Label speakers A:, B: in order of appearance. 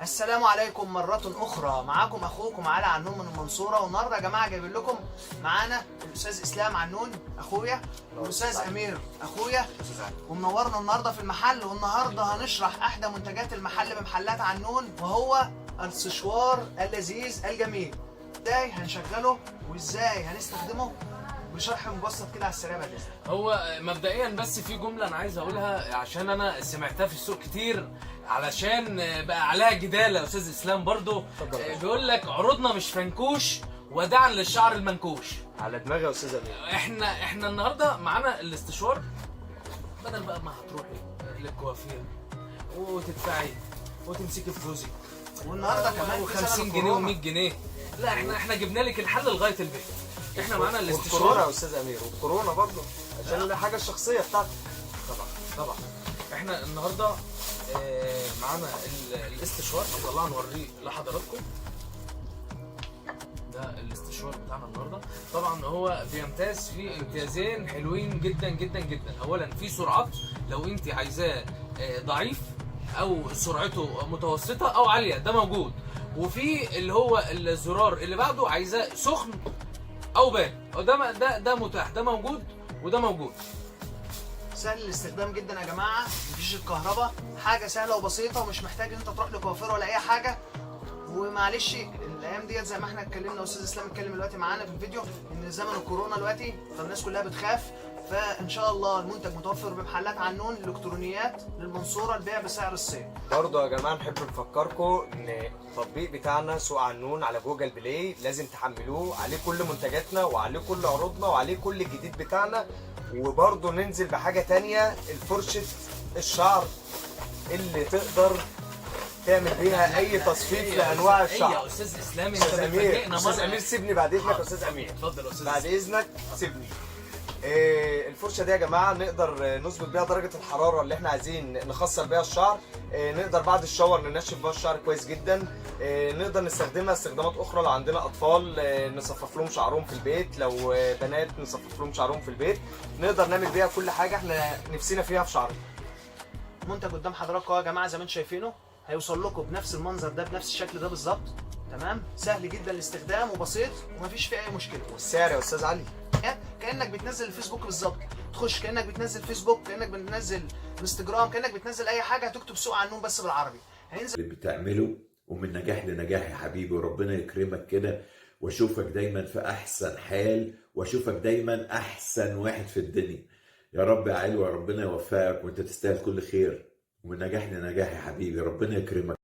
A: السلام عليكم مرة أخرى، معاكم أخوكم علي عنون من المنصورة. والنهاردة يا جماعة جايبين لكم معانا الأستاذ إسلام عنون أخويا والأستاذ أمير أخويا، ومنورنا النهاردة في المحل. والنهاردة هنشرح أحدى منتجات المحل بمحلات عنون، وهو السشوار اللذيذ الجميل. إزاي هنشغله وإزاي هنستخدمه بشرح مبسط كده على السريع بعد إذنك.
B: هو مبدئيا بس في جمله انا عايز اقولها عشان انا سمعتها في السوق كتير، علشان بقى عليها جدال يا استاذ اسلام برضو. بيقول لك عروضنا مش فنكوش وداعا للشعر المنكوش.
C: على دماغي يا استاذ امير.
B: احنا النهارده معانا الاستشوار، بدل بقى ما هتروحي للكوافير وتدفعي وتمسكي فلوسك
A: والنهاردة كمان في
B: 50
A: سنة
B: جنيه
A: كورونا.
B: و100 جنيه، لا احنا جبنا لك الحل لغايه البيت. احنا معانا
C: والكورونا
B: الاستشوار
C: يا استاذ امير، والكورونا برضه عشان الحاجه الشخصيه بتاعتك.
B: طبعا احنا النهارده معانا الاستشوار، هنطلعه نوريه لحضراتكم. ده الاستشوار بتاعنا النهارده. طبعا هو بيمتاز في امتيازين حلوين جدا جدا جدا. اولا في سرعات، لو انت عايزاه ضعيف او سرعته متوسطه او عاليه ده موجود. وفي اللي هو الزرار اللي بعده عايزاه سخن او بارد، ده متاح، ده موجود وده موجود.
A: سهل الاستخدام جدا يا جماعه، مفيش الكهرباء، حاجه سهله وبسيطه ومش محتاج ان انت تروح لكوافير ولا اي حاجه. ومعلش الايام ديت زي ما احنا اتكلمنا واستاذ اسلام اتكلم دلوقتي معانا في الفيديو ان زمن الكورونا دلوقتي، فالناس كلها بتخاف. فان شاء الله المنتج متوفر بمحلات عنون الالكترونيات للمنصوره، البيع بسعر الصين.
C: برضه يا جماعه نحب نفكركم ان التطبيق بتاعنا سوق عنون على جوجل بلاي لازم تحملوه، عليه كل منتجاتنا وعليه كل عروضنا وعليه كل الجديد بتاعنا. وبرضه ننزل بحاجه تانية، الفرشه الشعر اللي تقدر تعمل بيها اي تصفيف لانواع الشعر.
B: يا استاذ اسلام انت
C: استاذ امير،
B: بتفاجئنا
C: استاذ
B: مرة.
C: امير سيبني بعد اذنك يا استاذ امير.
B: اتفضل يا استاذ
C: بعد اذنك سيبني. الفرشه دي يا جماعه نقدر نظبط بيها درجه الحراره اللي احنا عايزين نخسر بيها الشعر. نقدر بعد الشاور ننشف بيها الشعر كويس جدا. نقدر نستخدمها استخدامات اخرى لو عندنا اطفال نصفف لهم شعرهم في البيت، لو بنات نصفف لهم شعرهم في البيت. نقدر نعمل بيها كل حاجه احنا نفسنا فيها في شعرنا.
A: المنتج قدام حضراتكم اهو يا جماعه زي ما انتم شايفينه، هيوصل لكم بنفس المنظر ده بنفس الشكل ده بالظبط. تمام، سهل جدا الاستخدام وبسيط ومفيش فيه اي مشكله.
C: والسعر يا استاذ علي
A: كانك بتنزل الفيسبوك بالظبط، تخش كانك بتنزل فيسبوك، كانك بتنزل انستجرام، كانك بتنزل اي حاجه، هتكتب سوق عنون بس بالعربي هينزل.
D: اللي بتعمله ومن نجاح لنجاح يا حبيبي، وربنا يكرمك كده واشوفك دايما في احسن حال، واشوفك دايما احسن واحد في الدنيا. يا رب يا علوة، ربنا يوفقك وانت تستاهل كل خير، ومن نجاح لنجاح يا حبيبي، ربنا يكرمك.